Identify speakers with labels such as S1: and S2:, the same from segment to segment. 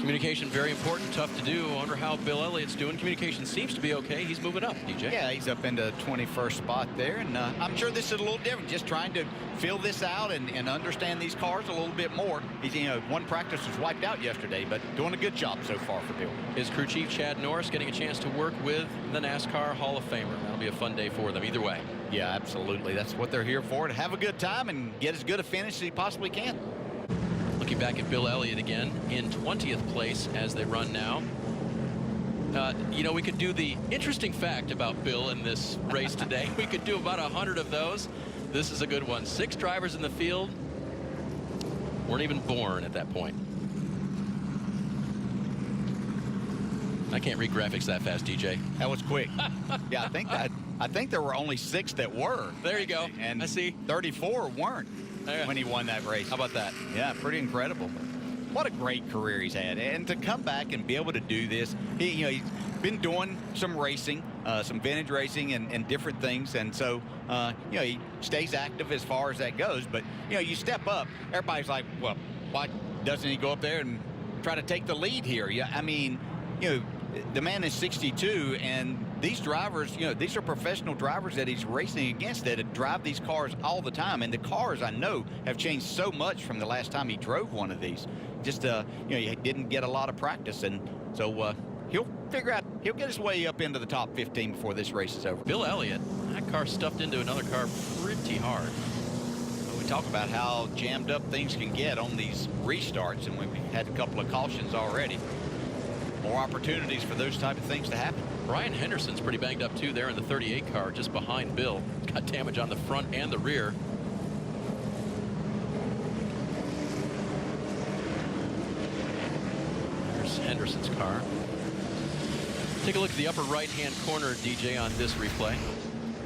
S1: Communication, very important, tough to do. I wonder how Bill Elliott's doing. Communication seems to be okay. He's moving up, DJ.
S2: Yeah, he's up into 21st spot there, and I'm sure this is a little different, just trying to fill this out and understand these cars a little bit more. He's, one practice was wiped out yesterday, but doing a good job so far for Bill.
S1: His crew chief, Chad Norris, getting a chance to work with the NASCAR Hall of Famer. That'll be a fun day for them either way.
S2: Yeah, absolutely. That's what they're here for, to have a good time and get as good a finish as he possibly can.
S1: Looking back at Bill Elliott again in 20th place as they run now. We could do the interesting fact about Bill in this race today. We could do about 100 of those. This is a good one. 6 drivers in the field weren't even born at that point. I can't read graphics that fast, DJ.
S2: That was quick. Yeah, I think there were only 6 that were.
S1: There you go.
S2: And
S1: I see.
S2: 34 weren't when he won that race.
S1: How about that?
S2: Yeah, pretty incredible. What a great career he's had, and to come back and be able to do this, he's been doing some racing, some vintage racing and different things, and so he stays active as far as that goes. But you step up, everybody's like, well, why doesn't he go up there and try to take the lead here? Yeah, I mean, the man is 62, and these drivers, these are professional drivers that he's racing against that drive these cars all the time. And the cars, I know, have changed so much from the last time he drove one of these. Just, he didn't get a lot of practice, and so he'll figure out, he'll get his way up into the top 15 before this race is over.
S1: Bill Elliott, that car stuffed into another car pretty hard.
S2: We talk about how jammed up things can get on these restarts, and we've had a couple of cautions already. More opportunities for those type of things to happen.
S1: Brian Henderson's pretty banged up too there in the 38 car just behind Bill. Got damage on the front and the rear. There's Henderson's car. Take a look at the upper right-hand corner, DJ, on this replay.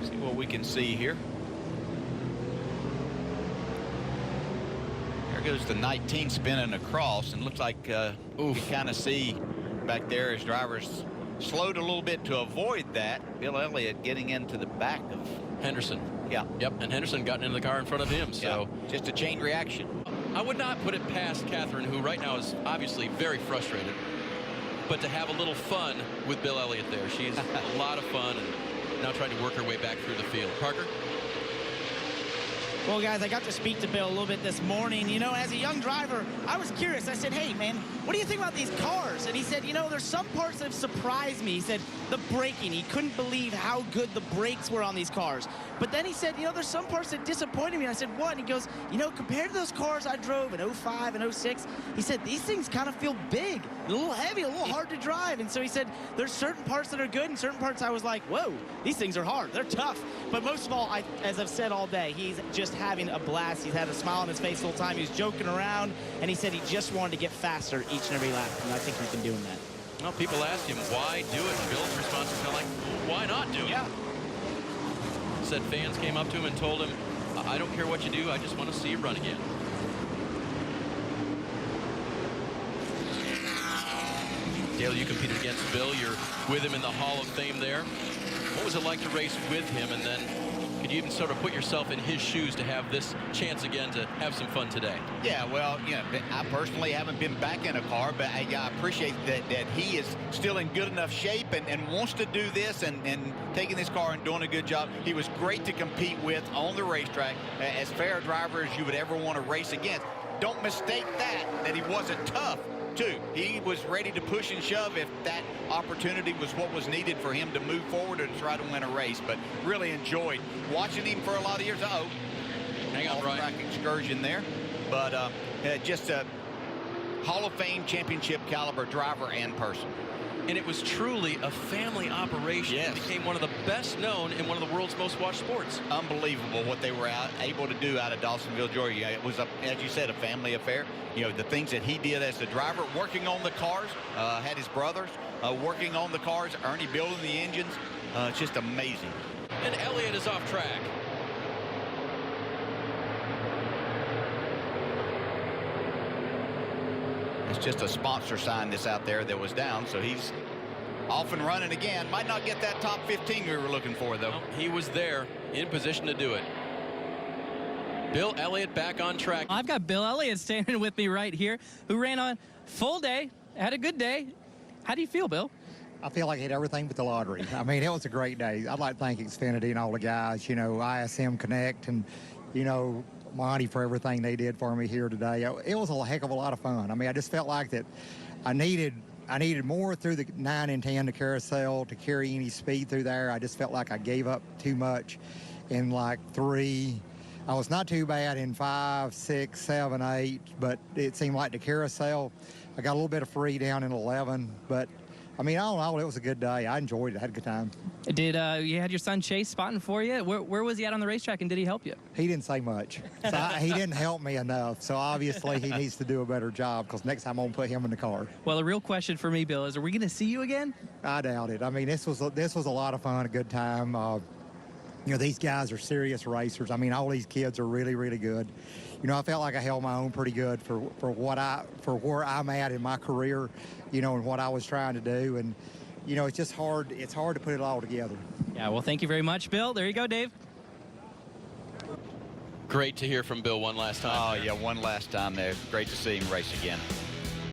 S2: See what we can see here. There goes the 19 spinning across, and looks like you can kind of see back there as drivers slowed a little bit to avoid that. Bill Elliott getting into the back of
S1: Henderson.
S2: Yeah.
S1: Yep, and Henderson got into the car in front of him. So
S2: yeah, just a chain reaction.
S1: I would not put it past Catherine, who right now is obviously very frustrated, but to have a little fun with Bill Elliott there. She's a lot of fun and now trying to work her way back through the field. Parker?
S3: Well, guys, I got to speak to Bill a little bit this morning. As a young driver, I was curious. I said, hey, man, what do you think about these cars? And he said, there's some parts that have surprised me. He said the braking. He couldn't believe how good the brakes were on these cars. But then he said, there's some parts that disappointed me. And I said, what? And he goes, compared to those cars I drove in 05 and 06, he said, these things kind of feel big, a little heavy, a little hard to drive. And so he said, there's certain parts that are good and certain parts I was like, whoa, these things are hard. They're tough. But most of all, as I've said all day, he's just having a blast. He's had a smile on his face the whole time. He was joking around, and he said he just wanted to get faster each and every lap, and I think he's been doing that.
S1: Well, people asked him, why do it? And Bill's response was kind of like, why not do it?
S3: Yeah.
S1: Said fans came up to him and told him, I don't care what you do, I just want to see you run again. Dale, you competed against Bill. You're with him in the Hall of Fame there. What was it like to race with him? And then could you even sort of put yourself in his shoes to have this chance again to have some fun today?
S2: Yeah, well, I personally haven't been back in a car, but I appreciate that he is still in good enough shape and wants to do this and taking this car and doing a good job. He was great to compete with on the racetrack, as fair a driver as you would ever want to race against. Don't mistake that he wasn't tough, too. He was ready to push and shove if that opportunity was what was needed for him to move forward and try to win a race. But really enjoyed watching him for a lot of years.
S1: Hang on, Brian.
S2: Track excursion there. But just a Hall of Fame championship caliber driver and person.
S1: And it was truly a family operation.
S2: Yes.
S1: It became one of the best known in one of the world's most watched sports.
S2: Unbelievable what they were able to do out of Dawsonville, Georgia. It was, as you said, a family affair. The things that he did as the driver, working on the cars, had his brothers working on the cars, Ernie building the engines. It's just amazing.
S1: And Elliott is off track.
S2: It's just a sponsor sign that's out there that was down, so he's off and running again. Might not get that top 15 we were looking for, though.
S1: No, he was there in position to do it. Bill Elliott back on track.
S4: I've got Bill Elliott standing with me right here, who ran on full day had a good day. How do you feel, Bill?
S5: I feel like I hit everything but the lottery. I mean, it was a great day. I'd like to thank Xfinity and all the guys, you know, ISM Connect and, you know, Monty for everything they did for me here today. It was a heck of a lot of fun. I mean, I just felt like that I needed more through the 9 and 10 to carousel to carry any speed through there. I just felt like I gave up too much in like 3. I was not too bad in 5, 6, 7, 8, but it seemed like the carousel, I got a little bit of free down in 11, but I mean, all in all, it was a good day. I enjoyed it. I had a good time.
S4: Did you had your son Chase spotting for you? Where was he at on the racetrack, and did he help you?
S5: He didn't say much. So he didn't help me enough. So obviously he needs to do a better job because next time I'm going to put him in the car.
S4: Well, the real question for me, Bill, is are we going to see you again?
S5: I doubt it. I mean, this was a lot of fun, a good time. You know, these guys are serious racers. I mean, all these kids are really, really good. You know, I felt like I held my own pretty good for where I'm at in my career, you know, and what I was trying to do. And, you know, it's just hard. It's hard to put it all together.
S4: Yeah, well, thank you very much, Bill. There you go, Dave.
S1: Great to hear from Bill one last time.
S2: Oh, yeah, one last time there. Great to see him race again.